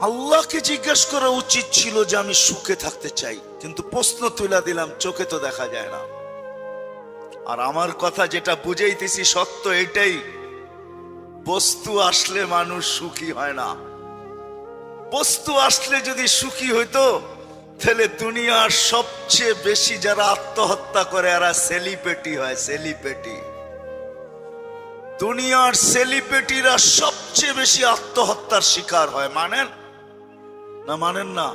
আল্লাহকে জিজ্ঞেস করা উচিত ছিল যে আমি সুখে থাকতে চাই, কিন্তু প্রশ্ন তুলে দিলাম, চোখে তো দেখা যায় না। আর আমার কথা যেটা বুঝাইতেছি সত্য এটাই, বস্তু আসলে মানুষ সুখী হয় না। বস্তু আসলে যদি সুখী হইতো তাহলে দুনিয়ার সবচেয়ে বেশি যারা আত্মহত্যা করে এরা সেলিব্রিটি হয়। সেলিব্রিটি, দুনিয়ার সেলিব্রিটিরা সবচেয়ে বেশি আত্মহত্যার শিকার হয়। মানেন না? মানেন না?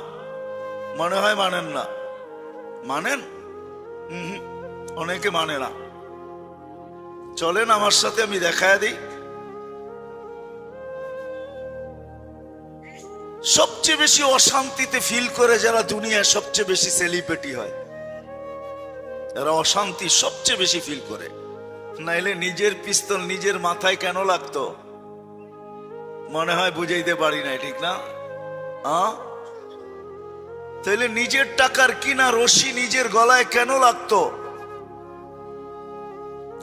মনে হয় মানেন না। মানেন? অনেকে মানে না। চলেন আমার সাথে, আমি দেখায় দিই। সবচেয়ে বেশি অশান্তিতে ফিল করে যারা দুনিয়ার সবচেয়ে বেশি সেলিব্রিটি হয়, এরা অশান্তি সবচেয়ে বেশি ফিল করে। নাইলে নিজের পিস্তল নিজের মাথায় কেন লাগতো? মনে হয় বুঝাইতে পারি না, ঠিক না? তাইলে নিজের টাকার কিনা রশি নিজের গলায় কেন লাগতো?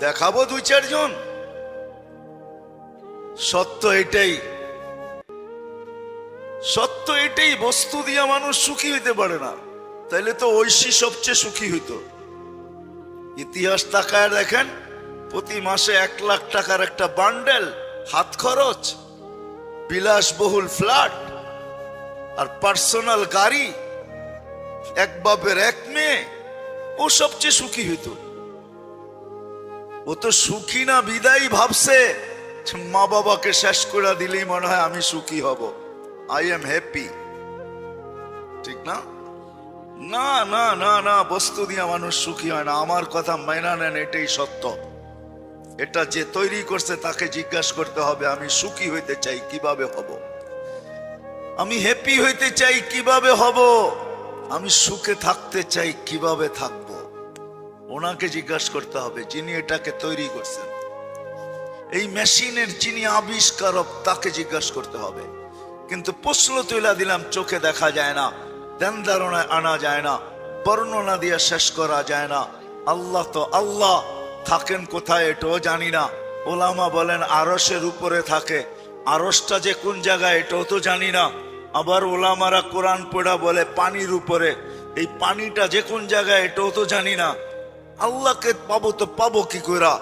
দেখাবো দুই চারজন। সত্য এটাই, সত্য এটাই। বস্তু দিয়া মানুষ সুখী হইতে পারে না, তাইলে তো ঐশী সবচেয়ে সুখী হইতো। ইতিহাস তাকায় দেখেন, প্রতি মাসে 1 লাখ টাকার একটা বান্ডেল, হাত খরচ, বিলাসবহুল ফ্ল্যাট আর পার্সোনাল গাড়ি, এক বাপের এক মেয়ে, ও সবচেয়ে সুখী হইতো। ও তো সুখী না বিদায় ভাবছে মা বাবাকে শেষ করে দিলেই মনে হয় আমি সুখী হব, আই এম হ্যাপি। ঠিক না? না না না না, বস্তু দিয়ে মানুষ সুখী হয় না। আমার কথা মাইনা নেন, এটাই সত্য। এটা যে তৈরি করছে তাকে জিজ্ঞাসা করতে হবে, আমি সুখী হইতে চাই কিভাবে হব, আমি হ্যাপি হইতে চাই কিভাবে হব, আমি সুখে থাকতে চাই কিভাবে থাকব। ওনাকে জিজ্ঞাসা করতে হবে যিনি এটাকে তৈরি করছেন, এই মেশিনের যিনি আবিষ্কারক, তাকে জিজ্ঞাসা করতে হবে। কিন্তু প্রশ্ন তুলে দিলাম, চোখে দেখা যায় না, ধ্যান ধারণায় আনা যায় না, বর্ণনা দিয়ে শেষ করা যায় না। আল্লাহ তো আল্লাহ, থাকেন কোথায় এটাও জানি না। ওলামা বলেন আরশের উপরে থাকে, আরশটা যে কোন জায়গায় এটাও তো জানি না। আবার ওলামারা কোরআন পড়া বলে পানির উপরে, এই পানিটা যে কোন জায়গায় এটাও তো জানি না। আল্লাহকে পাবো তো পাবো কি কইরা,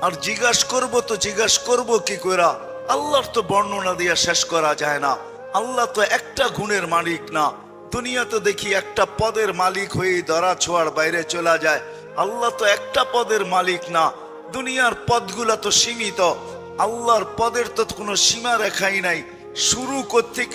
আর জিজ্ঞাসা করবো তো জিজ্ঞাসা করবো কি কইরা? আল্লাহর তো বর্ণনা দিয়ে শেষ করা যায় না। আল্লাহ তো একটা গুণের মালিক না। দুনিয়া তো দেখি একটা পদের মালিক হয়ে ধরা ছোঁয়ার বাইরে চলে যায়। আল্লাহ তো একটা পদের মালিক না, দুনিয়ার পদগুলা তো সীমিত। আল্লাহর পদের তো কোনো সীমা রেখাই নাই, শুরু করতে